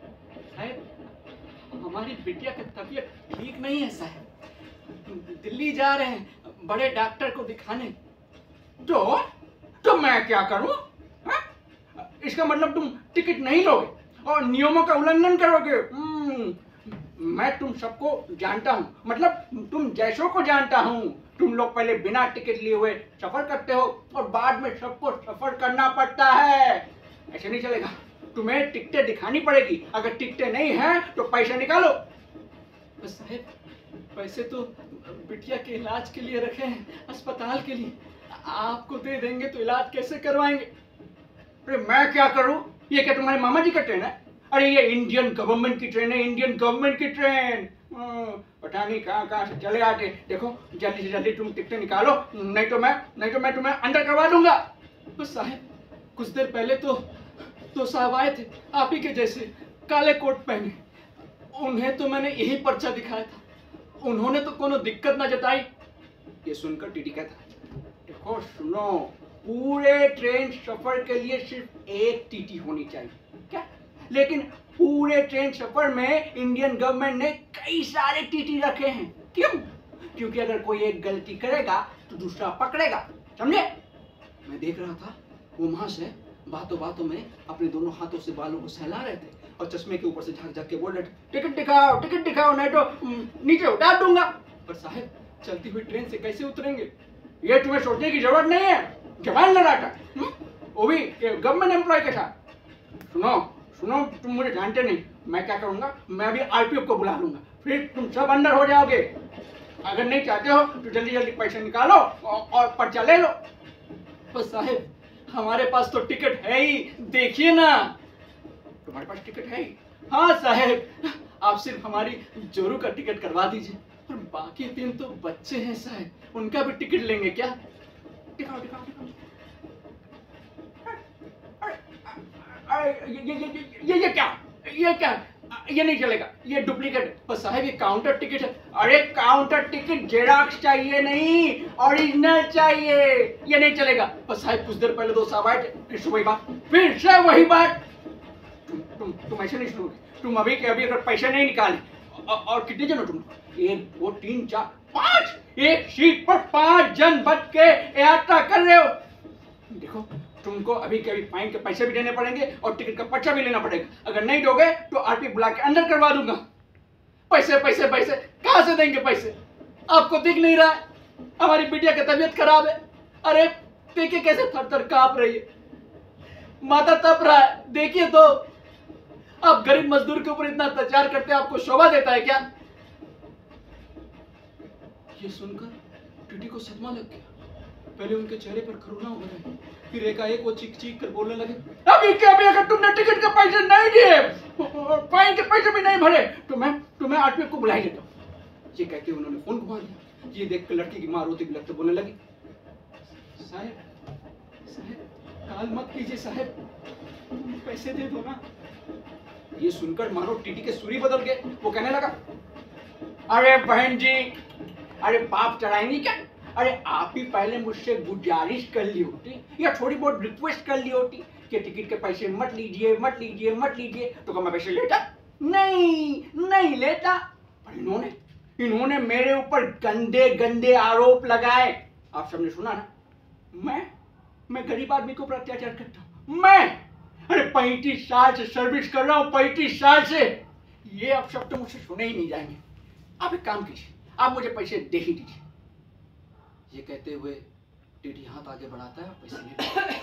A: हमारी बिटिया की तबीयत ठीक नहीं है साहब, दिल्ली जा रहे हैं बड़े डॉक्टर को दिखाने। तो मैं क्या करूं? इसका मतलब तुम टिकट नहीं लोगे और नियमों का उल्लंघन करोगे। मैं तुम सबको जानता हूं, मतलब तुम जैसों को जानता हूं। तुम लोग पहले बिना टिकट लिए हुए सफर करते हो और बाद में सबको सफर करना पड़ता है। ऐसे नहीं चलेगा, तुम्हें टिकटें दिखानी पड़ेगी। अगर टिकटें नहीं हैं तो पैसे निकालो। बस साहब पैसे तो बिटिया के इलाज के लिए रखे हैं, अस्पताल के लिए, आपको दे देंगे तो इलाज कैसे करवाएंगे? अरे मैं क्या करूं? ये क्या तुम्हारे मामा जी का ट्रेन है? अरे ये इंडियन गवर्नमेंट की ट्रेन है, इंडियन गवर्नमेंट की ट्रेन। पता नहीं कहाँ से चले आते। देखो जल्दी से जल्दी तुम टिकटें निकालो, नहीं तो मैं तुम्हें अंदर करवा दूंगा। बस साहब कुछ देर पहले तो साहब आए थे आप ही के जैसे, काले कोट पहने। उन्हें तो मैंने यही पर्चा दिखाया था, उन्होंने तो कोनो दिक्कत ना जताई। ये सुनकर टीटी कहता, देखो सुनो, पूरे ट्रेन सफर के लिए सिर्फ एक टीटी होनी चाहिए क्या? लेकिन पूरे ट्रेन सफर में इंडियन गवर्नमेंट ने कई सारे टीटी रखे हैं। क्यों? क्योंकि अगर कोई एक गलती करेगा तो दूसरा पकड़ेगा, समझे? मैं देख रहा था वो महाशय बातों बातों में अपने दोनों हाथों से बालों को सहला रहे थे और चश्मे के ऊपर से झाँक झाँक के बोल रहे थे, टिकट दिखाओ नहीं तो नीचे उतार दूंगा। पर साहब चलती हुई ट्रेन से कैसे उतरेंगे? ये तुम्हें सोचने की जरूरत नहीं है। जवान लड़ाटा, वो भी गवर्नमेंट एम्प्लॉय के साथ। सुनो तुम मुझे जानते नहीं, मैं क्या करूंगा, मैं अभी आरपीएफ को बुला लूंगा, फिर तुम सब अंदर हो जाओगे। अगर नहीं चाहते हो तो जल्दी जल्दी पैसे निकालो और पर्चा ले लो। बस साहब हमारे पास तो टिकट है ही, देखिए ना। तुम्हारे पास टिकट है ही? हाँ साहब, आप सिर्फ हमारी जोरू का टिकट करवा दीजिए, और बाकी 3 तो बच्चे हैं साहब, उनका भी टिकट लेंगे क्या? दिखाओ। ये क्या? ये नहीं चलेगा, ये डुप्लीकेट है। पर साहब ये काउंटर टिकट है। अरे काउंटर टिकट जेरॉक्स चाहिए नहीं, ओरिजिनल चाहिए। ये नहीं चलेगा। पर साहब कुछ देर पहले 2 साहब आए थे, फिर से वही बात। तुम ऐसे नहीं सुनोगे। तुम अभी के अभी अगर पैसे नहीं निकाले और कितने जन हो तुम? 1 2 3 4 5, एक सीट पर 5 जन बच के यात्रा कर रहे हो।
B: देखो, तुमको अभी के अभी फाइन के पैसे भी देने पड़ेंगे और टिकट का पर्चा भी लेना पड़ेगा। अगर नहीं दोगे तो आरपी बुला के अंदर करवा दूंगा। पैसे पैसे पैसे कहां से देंगे पैसे? आपको दिख नहीं रहा है हमारी बिटिया की तबीयत खराब है? अरे देखिए कैसे थर थर कांप रही है, माथा तप रहा है, देखिए तो। आप गरीब मजदूर के ऊपर इतना अत्याचार करते हैं, आपको शोभा देता है क्या? ये सुनकर टीटी को सदमा लग गया। पहले उनके चेहरे पर करुणा उभर आई, फिर एकाएक वो चीख चीख कर बोलने लगे, अभी क्या भी अगर तुमने टिकट के पैसे नहीं दिए, फाइन के पैसे भी नहीं भरे तो मैं आरपीएफ को बुला ही लेता हूँ। ये कहते उन्होंने फोन घुमा दिया। ये देख कर लड़की की माँ रोती बिलखते बोलने लगी, साहब काल मत कीजिए साहब, पैसे दे दो ना। ये सुनकर मानो टीटी के सुरी बदल गए। वो कहने लगा, अरे बहन जी, अरे पाप चढ़ाएंगी क्या? अरे आप ही पहले मुझसे गुजारिश कर ली होती या थोड़ी बहुत रिक्वेस्ट कर ली होती कि टिकट के पैसे मत लीजिए मत लीजिए मत लीजिए, तो क्या मैं पैसे लेता? नहीं लेता। पर इन्होंने मेरे ऊपर गंदे गंदे आरोप लगाए। आप सबने सुना ना, मैं गरीब आदमी के ऊपर अत्याचार करता हूं। अरे 35 साल से सर्विस कर रहा हूं, 35 साल से। ये अब शब्द मुझसे सुने ही नहीं जाएंगे। आप एक काम कीजिए, आप मुझे पैसे दे ही दीजिए। ये कहते हुए टीटी हाथ आगे बढ़ाता है और पैसे लेता है।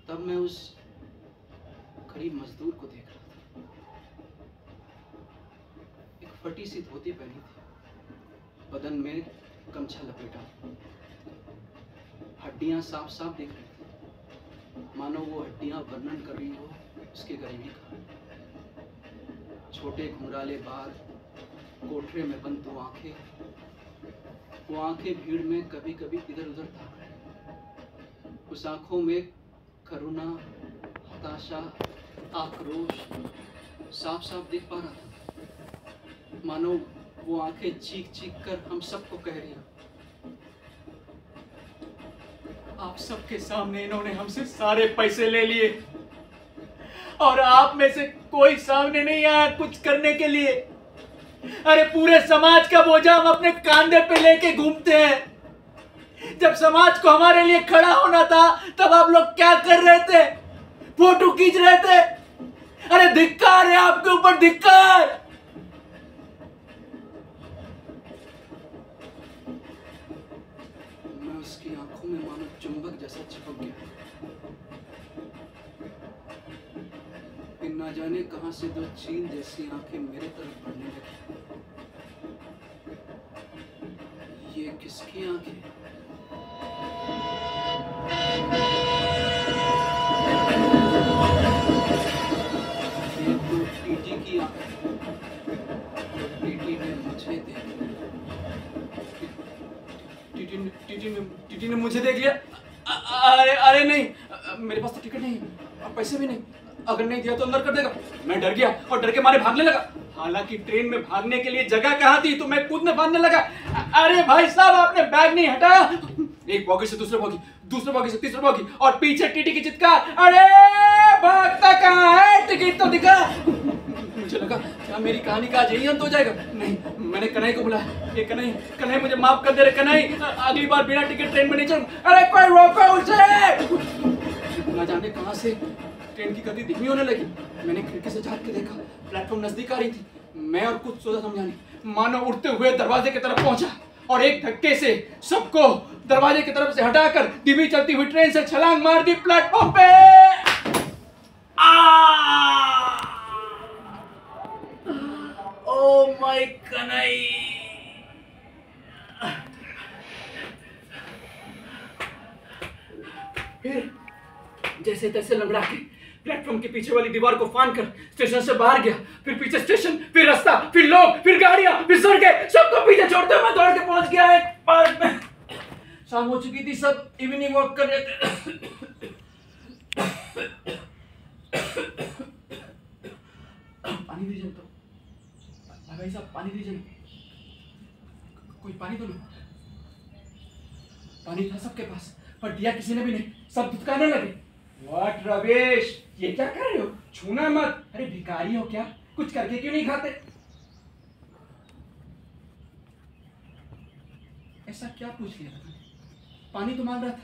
B: तब मैं उस गरीब मजदूर को देख रहा था। एक फटी सी धोती पहनी थी, बदन में गमछा लपेटा, हड्डियां साफ साफ दिख रही थी, मानो वो हड्डियां वर्णन कर रही हो उसके गरीबी का। छोटे घुंघराले बाल, कोठरे में बंद दो आंखें, वो आंखें भीड़ में कभी कभी इधर उधर ताक रही। उस आंखों में करुणा, हताशा, आक्रोश साफ साफ दिख पा रहा था। मानो वो आंखें चीख चीख कर हम सबको कह रही हैं, आप सबके सामने इन्होंने हमसे सारे पैसे ले लिए और आप में से कोई सामने नहीं आया कुछ करने के लिए। अरे पूरे समाज का बोझा हम अपने कांधे पे लेके घूमते हैं। जब समाज को hमारे लिए खड़ा होना था तब आप लोग क्या कर रहे थे? फोटो खींच रहे थे। अरे धिक्कार है आपके ऊपर, धिक्कार। मैं उसकी आंखों में मानो चुंबक जैसा चिपक गया। ना जाने कहां से दो चील जैसी आंखें मेरे तरफ बढ़ने लगी। ये किसकी आंखें? ये तो टीटी की आंखें। टीटी ने मुझे देख लिया। टीटी ने मुझे देख लिया। अरे नहीं, मेरे पास तो टिकट नहीं और पैसे भी नहीं। अगर नहीं दिया तो अंदर कर देगा। मैं डर गया और डर के मारे भागने लगा। हालांकि ट्रेन में भागने के लिए जगह कहाँ थी, तो मैं कूदने भागने लगा। अरे भाई साहब, आपने बैग नहीं हटाया। एक बॉगी से दूसरे बॉगी, दूसरे बॉगी से तीसरे बॉगी और पीछे टीटी की चित्कार, अरे भागता कहाँ है, टिकट तो दिखा। मुझे लगा क्या मेरी कहानी का आज यही अंत हो जाएगा। नहीं, मैंने कन्हई को बुलाया। ये कन्हई मुझे माफ कर दे रे कन्हई, अगली बार बिना टिकट ट्रेन में नहीं चलूंगा। अरे कोई रोको उसे। ना जाने कहां से ट्रेन की गति धीमी होने लगी। मैंने खिड़की से झांक के देखा, प्लेटफॉर्म नजदीक आ रही थी। मैं और कुछ सोचा समझा नहीं, मानो उड़ते हुए दरवाजे की तरफ पहुंचा और एक धक्के से सबको दरवाजे की तरफ से हटाकर धीमी चलती हुई ट्रेन से छलांग मार दी प्लेटफॉर्म पे। Oh my Kanhai. फिर जैसे तैसे लंगड़ा के प्लेटफॉर्म के पीछे वाली दीवार को फान कर स्टेशन से बाहर गया। फिर पीछे स्टेशन, फिर रास्ता, फिर लोग, फिर गाड़ियां, फिर सड़कें, सबको पीछे छोड़ते हुए मैं दौड़ के पहुंच गया एक पार्क में। शाम हो चुकी थी, सब इवनिंग वॉक कर रहे थे। पानी दीजिए तो भाई साहब, पानी दीजिए। कोई पानी दो ना। पानी था सबके पास पर दिया किसी ने भी नहीं। सब दुत्कारने लगे। व्हाट रवेश, ये क्या कर रहे हो? छूना मत। अरे भिखारी हो क्या? कुछ करके क्यों नहीं खाते? ऐसा क्या पूछ लिया था? पानी तो मांग रहा था।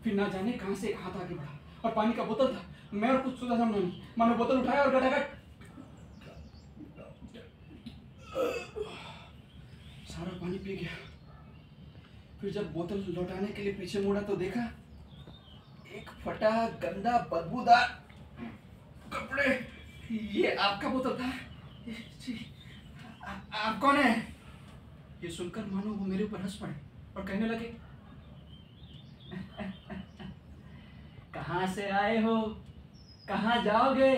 B: फिर ना जाने कहां से एक हाथ आगे बढ़ा और पानी का बोतल था। मैं और कुछ सोचा समझा नहीं, मैंने बोतल उठाया और गटागट सारा पानी पी गया। फिर जब बोतल लौटाने के लिए पीछे मुड़ा तो देखा एक फटा गंदा बदबूदार कपड़े। ये आपका बोतल था? जी, आप कौन है? ये सुनकर मानो वो मेरे ऊपर हंस पड़े और कहने लगे, कहां से आए हो, कहां जाओगे,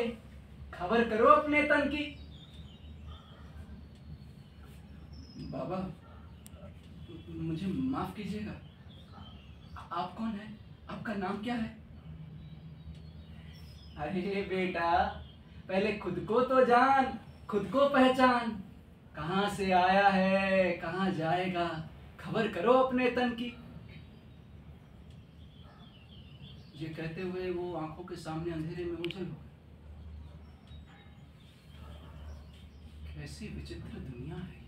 B: खबर करो अपने तन की। बाबा मुझे माफ कीजिएगा, आप कौन है, आपका नाम क्या है? अरे बेटा पहले खुद को तो जान, खुद को पहचान, कहां से आया है कहां जाएगा, खबर करो अपने तन की। ये कहते हुए वो आंखों के सामने अंधेरे में उछल हो गए। कैसी विचित्र दुनिया है,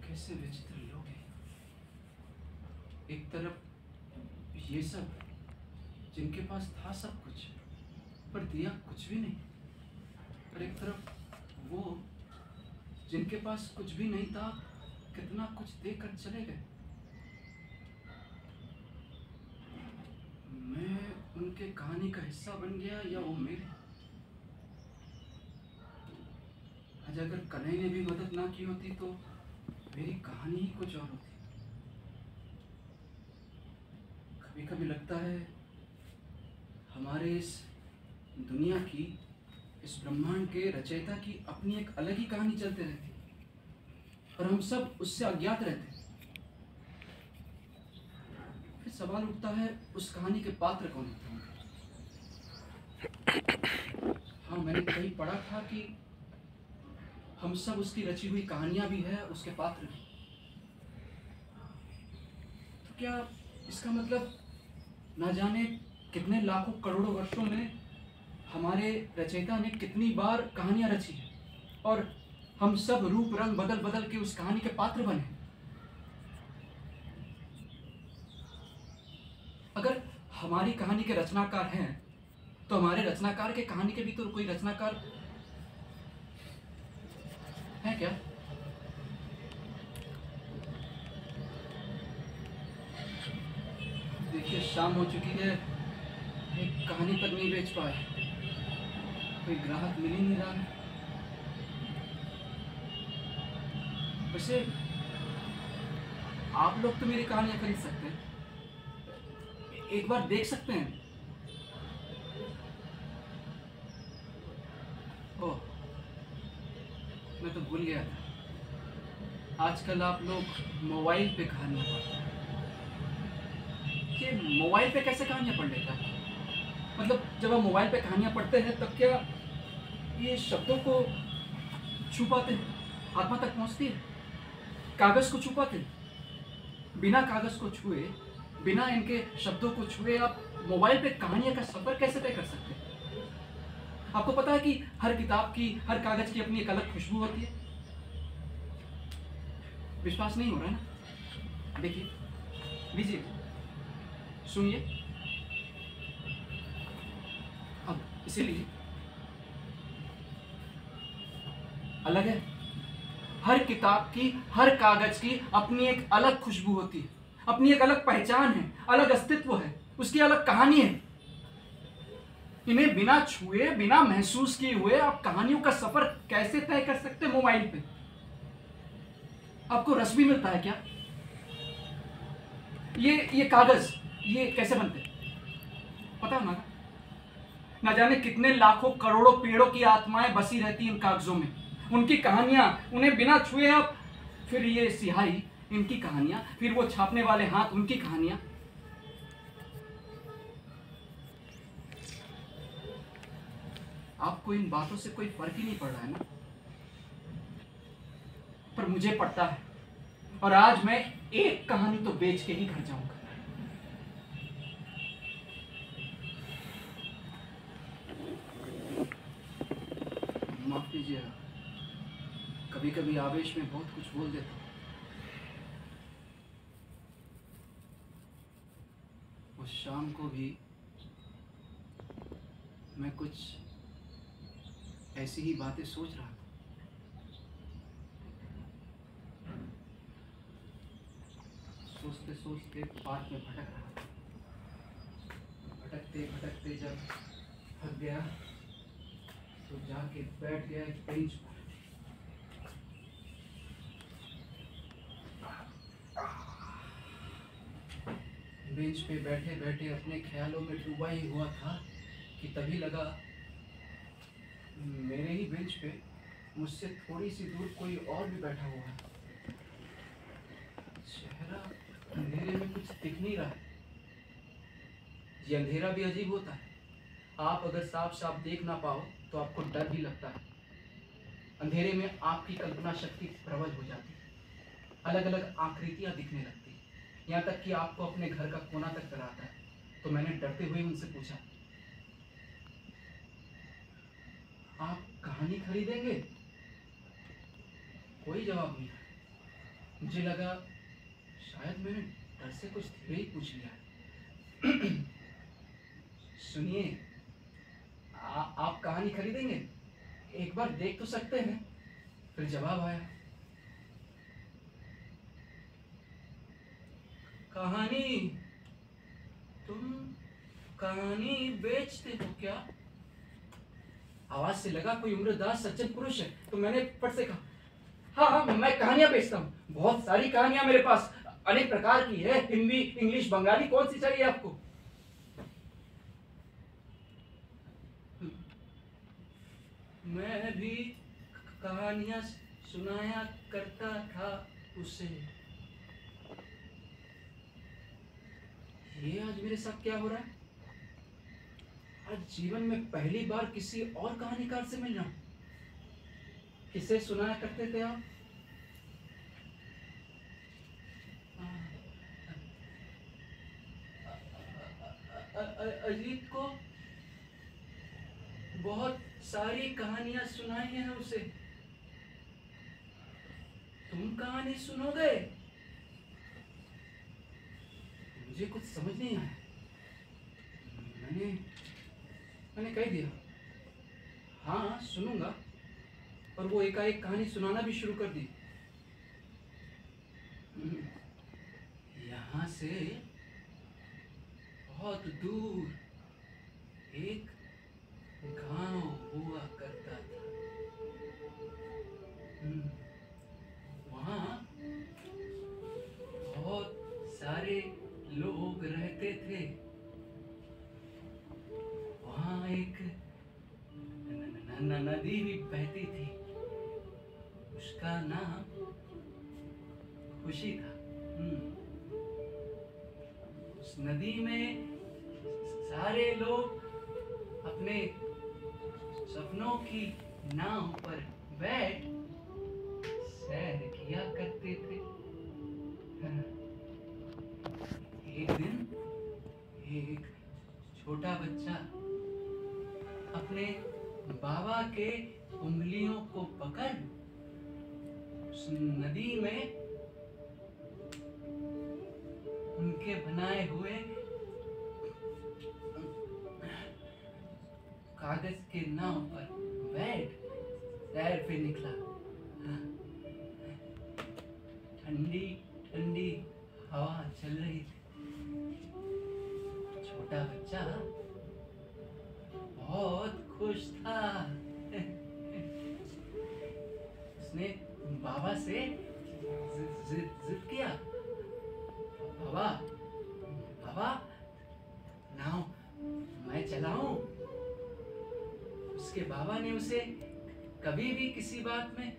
B: कैसे विचित्र लोग हैं। एक तरफ ये सब जिनके पास था सब कुछ पर दिया कुछ भी नहीं, और एक तरफ वो जिनके पास कुछ भी नहीं था कितना कुछ देकर चले गए। मैं उनके कहानी का हिस्सा बन गया या वो मेरे? आज अगर कन्हई ने भी मदद ना की होती तो मेरी कहानी ही कुछ और होती। कभी कभी लगता है हमारे इस दुनिया की, इस ब्रह्मांड के रचयिता की अपनी एक अलग ही कहानी चलते रहती और हम सब उससे अज्ञात रहते। फिर सवाल उठता है उस कहानी के पात्र कौन होते होंगे? हाँ मैंने कहीं पढ़ा था कि हम सब उसकी रची हुई कहानियां भी है, उसके पात्र भी। तो क्या इसका मतलब ना जाने कितने लाखों करोड़ों वर्षों में हमारे रचयिता ने कितनी बार कहानियां रची है और हम सब रूप रंग बदल बदल के उस कहानी के पात्र बने। अगर हमारी कहानी के रचनाकार हैं तो हमारे रचनाकार के कहानी के भी तो कोई रचनाकार है क्या? देखिए शाम हो चुकी है, एक कहानी तक नहीं बेच पाए, कोई ग्राहक मिल ही नहीं रहा है। वैसे आप लोग तो मेरी कहानियां खरीद सकते हैं, एक बार देख सकते हैं। ओह मैं तो भूल गया था, आजकल आप लोग मोबाइल पे कहानियां पढ़ते हैं। ये मोबाइल पे कैसे कहानियां पढ़ लेता है? मतलब जब आप मोबाइल पे कहानियां पढ़ते हैं तब क्या ये शब्दों को छू पाते हैं, आत्मा तक पहुंचती है? कागज को छू पाते हैं? बिना कागज को छुए, बिना इनके शब्दों को छुए आप मोबाइल पे कहानियां का सफर कैसे तय कर सकते हैं? आपको पता है कि हर किताब की, हर कागज की अपनी एक अलग खुशबू होती है। विश्वास नहीं हो रहा है ना? देखिए, लीजिए, सुनिए, अब इसीलिए अलग है। हर किताब की, हर कागज की अपनी एक अलग खुशबू होती है, अपनी एक अलग पहचान है, अलग अस्तित्व है, उसकी अलग कहानी है। इन्हें बिना छुए, बिना महसूस किए हुए आप कहानियों का सफर कैसे तय कर सकते हैं मोबाइल पे? आपको रस भी मिलता है क्या? ये कागज ये कैसे बनते हैं पता है ना जाने कितने लाखों करोड़ों पेड़ों की आत्माएं बसी रहती इन कागजों में, उनकी कहानियां, उन्हें बिना छुए आप, फिर ये स्याही इनकी कहानियां, फिर वो छापने वाले हाथ उनकी कहानियां। आपको इन बातों से कोई फर्क ही नहीं पड़ रहा है ना? पर मुझे पड़ता है, और आज मैं एक कहानी तो बेच के ही घर जाऊंगा। माफ कीजिएगा, कभी कभी आवेश में बहुत कुछ बोल देता हूं।
A: उस शाम को भी मैं कुछ ऐसी ही बातें सोच रहा था। सोचते सोचते पार्क में भटक रहा था। भटकते भटकते जब थक गया तो जाके बैठ गया एक बेंच पर। बेंच पे बैठे बैठे अपने ख्यालों में डूबा ही हुआ था कि तभी लगा मेरे ही बेंच पे मुझसे थोड़ी सी दूर कोई और भी बैठा हुआ है। चेहरा अंधेरे में कुछ दिख नहीं रहा है। ये अंधेरा भी अजीब होता है। आप अगर साफ साफ देख ना पाओ तो आपको डर भी लगता है। अंधेरे में आपकी कल्पना शक्ति प्रबल हो जाती है। अलग अलग आकृतियां दिखने लगती है, यहाँ तक कि आपको अपने घर का कोना तक डराता है। तो मैंने डरते हुए उनसे पूछा, आप कहानी खरीदेंगे? कोई जवाब नहीं आया। मुझे लगा शायद मैंने डर से कुछ धीरे ही पूछ लिया। सुनिए, आप कहानी खरीदेंगे? एक बार देख तो सकते हैं। फिर जवाब आया, कहानी? तुम कहानी बेचते हो क्या? आवाज से लगा कोई उम्रदार सज्जन पुरुष है। तो मैंने फट से कहा, हाँ हाँ, मैं कहानियां बेचता हूँ। बहुत सारी कहानियां मेरे पास अनेक प्रकार की है। हिंदी, इंग्लिश, बंगाली, कौन सी चाहिए आपको? मैं भी कहानियां सुनाया करता था उसे। ये आज मेरे साथ क्या हो रहा है? आज जीवन में पहली बार किसी और कहानीकार से मिल रहा हूं। किसे सुनाया करते थे आप? अजीत को बहुत सारी कहानियां सुनाई हैं उसे। तुम कहानी सुनोगे? मुझे कुछ समझ नहीं आया। मैंने कह दिया, हाँ सुनूंगा। और वो एकाएक कहानी सुनाना भी शुरू कर दी। यहाँ से बहुत दूर एक गांव हुआ करता था। वहाँ बहुत सारे लोग रहते थे। वहाँ एक नदी भी बहती थी। उसका नाम खुशी था। उस नदी में सारे लोग अपने सपनों की नाव पर बैठ सैर किया करते थे। एक दिन एक छोटा बच्चा अपने बाबा के उंगलियों को पकड़ उस नदी में उनके बनाए हुए कागज के नाव पर बैठ सैर पे निकला। ठंडी ठंडी हवा चल रही थी। छोटा बच्चा बहुत खुश था। उसने बाबा से जिद किया, बाबा बाबा नाव मैं चलाऊं? उसके बाबा ने उसे कभी भी किसी बात में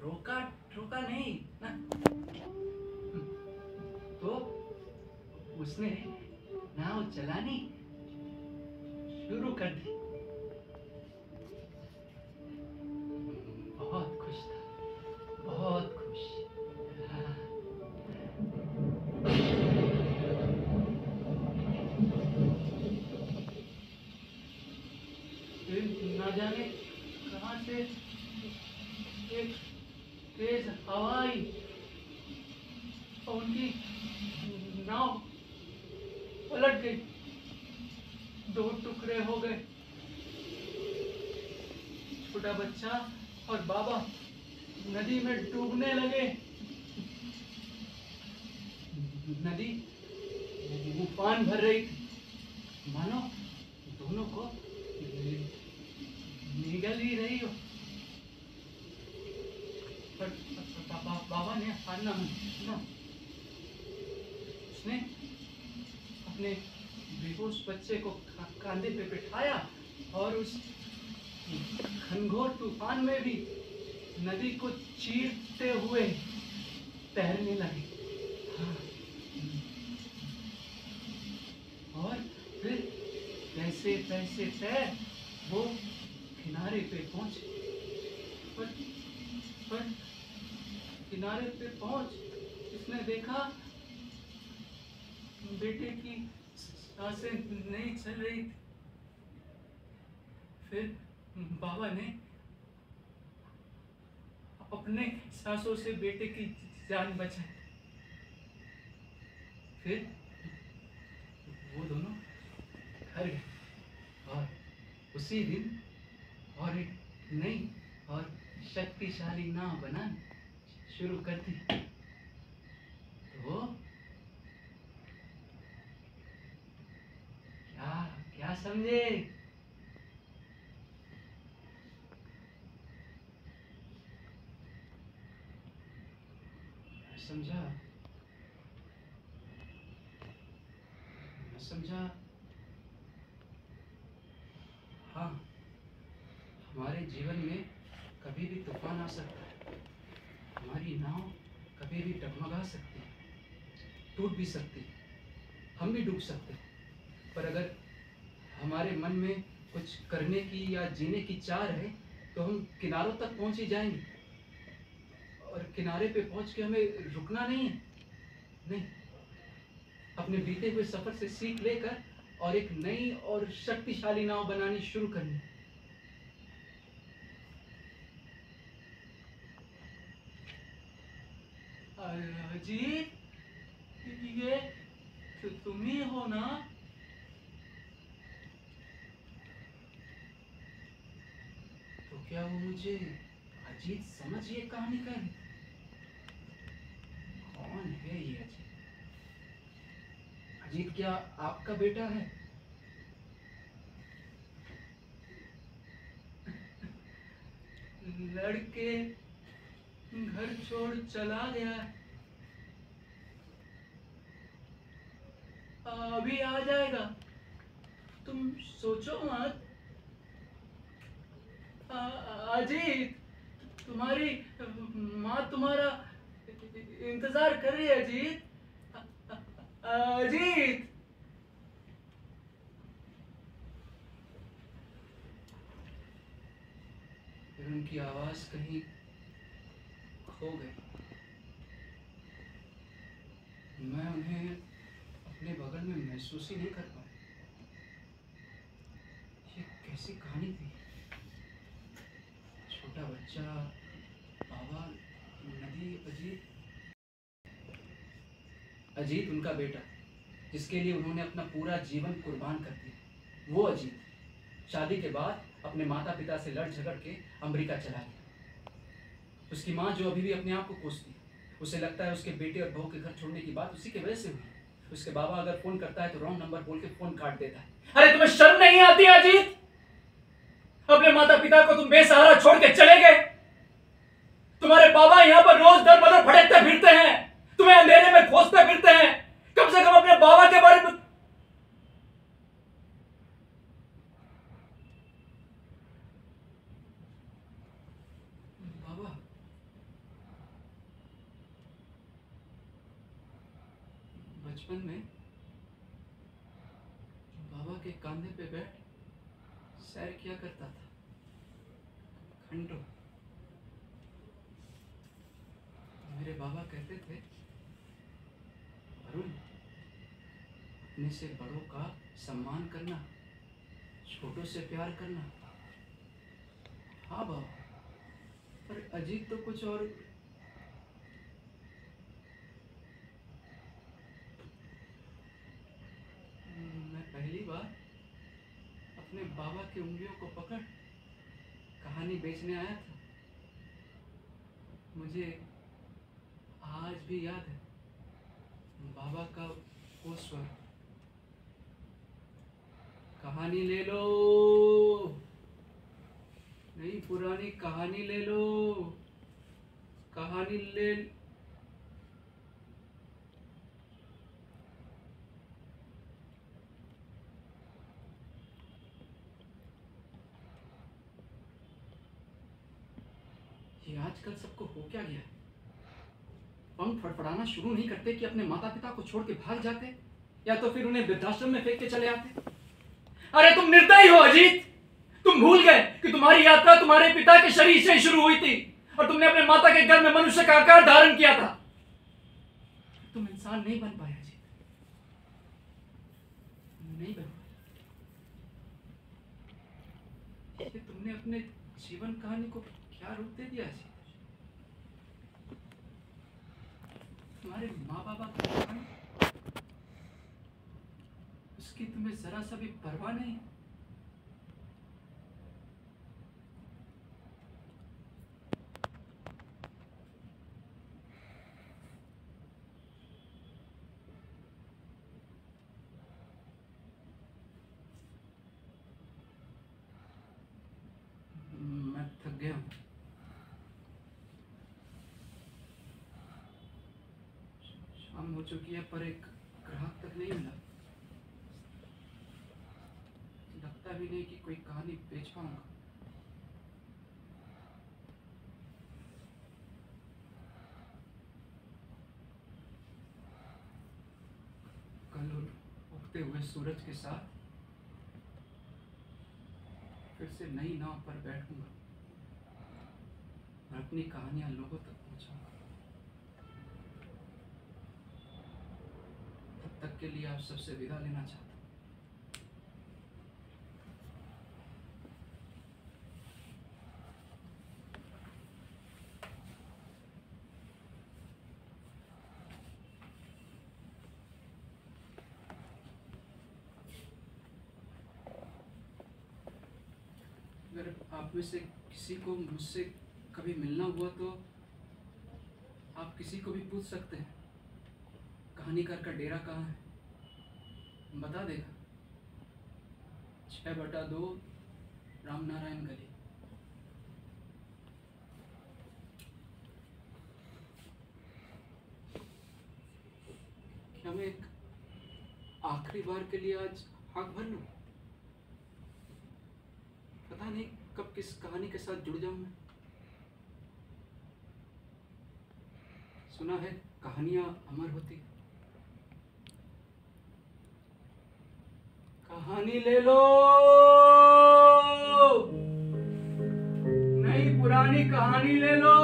A: रोका नहीं ना। तो उसने नाव चलानी शुरू कर दी। बहुत खुश था, बहुत खुश। ना जाने कहां से एक तेज हवा आई और उनकी नाव
B: पलट गई, दो टुकड़े हो गए। छोटा बच्चा और बाबा नदी में डूबने लगे। नदी उफान भर रही थी, मानो दोनों को निगल ही रही हो। पर बाबा ने हारना माना। उसने अपने बेहोश बच्चे को कांधे पे बिठाया और उस घनघोर तूफान में भी नदी को चीरते हुए तैरने लगे। हाँ। और फिर कैसे तैसे तैर वो किनारे पे पहुंचे। पर किनारे पे पहुंच इसने देखा बेटे की सांसें नहीं चल रही थी। फिर बाबा ने अपने सांसों से बेटे की जान बचाई। फिर वो दोनों घर गए और उसी दिन और एक नई और शक्तिशाली नाव बनानी शुरू कर दी। तो क्या समझे? समझा? समझा? हाँ, हमारे जीवन में कभी भी तूफान आ सकता है। हमारी नाव कभी भी डगमगा सकती है, टूट भी सकती है, हम भी डूब सकते हैं। पर अगर हमारे मन में कुछ करने की या जीने की चाह है तो हम किनारों तक पहुंच ही जाएंगे। और किनारे पे पहुंच के हमें रुकना नहीं है। नहीं, अपने बीते हुए सफर से सीख लेकर और एक नई और शक्तिशाली नाव बनानी शुरू करनी। अजीत, ये तुम ही हो ना? तो क्या वो मुझे अजीत समझ ये कहानी कर? कौन है ये अजीत? अजीत क्या आपका बेटा है? लड़के घर छोड़ चला गया है, अभी आ जाएगा, तुम सोचो मत। अजीत, तुम्हारी माँ तुम्हारा इंतजार कर रही है। अजीत, अजीत। फिर उनकी आवाज कहीं खो गई। मैं उन्हें अपने बगल में महसूस ही नहीं कर पाया। ये कैसी कहानी थी? छोटा बच्चा, बाबा, नदी, अजीत उनका बेटा, जिसके लिए उन्होंने अपना पूरा जीवन कुर्बान कर दिया। वो अजीत शादी के बाद अपने माता पिता से लड़ झगड़ के अमेरिका चला गया। उसकी माँ जो अभी भी अपने आप को कोसती है, उसे लगता है उसके बेटे और बहू के घर छोड़ने की बात उसी की वजह से हुई। उसके बाबा अगर फोन करता है तो रॉन्ग नंबर बोल के फोन काट देता है। अरे तुम्हें शर्म नहीं आती अजीत? अपने माता पिता को तुम बेसहारा छोड़ के चले गए। तुम्हारे बाबा यहाँ पर रोज दर बदर भटकते फिरते हैं, तुम्हें अंधेरे में खोजते फिरते हैं। कम से कम अपने बाबा के बारे में बचपन में बाबा के कंधे पे बैठ सैर किया करता था घंटों। मेरे बाबा कहते थे, अरुण, अपने से बड़ों का सम्मान करना, छोटों से प्यार करना। हाँ बाबा, पर अजीत तो कुछ और।
A: बाबा की उंगलियों को पकड़ कहानी बेचने आया था। मुझे आज भी याद है बाबा का वो स्वर, कहानी ले लो, नई पुरानी कहानी ले लो, कहानी ले। ये आजकल सबको हो क्या गया है? पंख फड़फड़ाना शुरू नहीं करते कि अपने माता पिता को छोड़ के भाग जाते, या तो फिर उन्हें वृद्धाश्रम में फेंक के चले आते। अरे तुम निर्दयी हो अजीत, तुम भूल गए कि तुम्हारी यात्रा तुम्हारे पिता के शरीर से शुरू हुई थी और तुमने अपने माता के गर्भ में मनुष्य का आकार धारण किया था। तुम इंसान नहीं बन पाए अजीत, नहीं बन पाए। तुमने अपने जीवन कहानी को क्या रूप दे दिया अजीत? तुम्हारे माँ बाबा की कहानी, उसकी तुम्हें जरा सा भी परवाह नहीं। मैं थक गया हूँ। शाम हो चुकी है पर एक ग्राहक तक नहीं मिला। लगता भी नहीं कि कोई कहानी बेच पाऊंगा। कल उगते हुए सूरज के साथ फिर से नई नाव पर बैठूंगा और अपनी कहानियां लोगों तक पहुंचाऊंगा। तब तक के लिए आप सबसे विदा लेना चाहता हूं। अगर आप में से किसी को मुझसे कभी मिलना हुआ तो आप किसी को भी पूछ सकते हैं कहानीकार का डेरा कहाँ है, बता देगा। 6/2 रामनारायण गली। क्या मैं एक आखिरी बार के लिए आज हाथ भर लूं? पता नहीं कब किस कहानी के साथ जुड़ जाऊं मैं। सुना है कहानियां अमर होती। कहानी ले लो, नई पुरानी कहानी ले लो।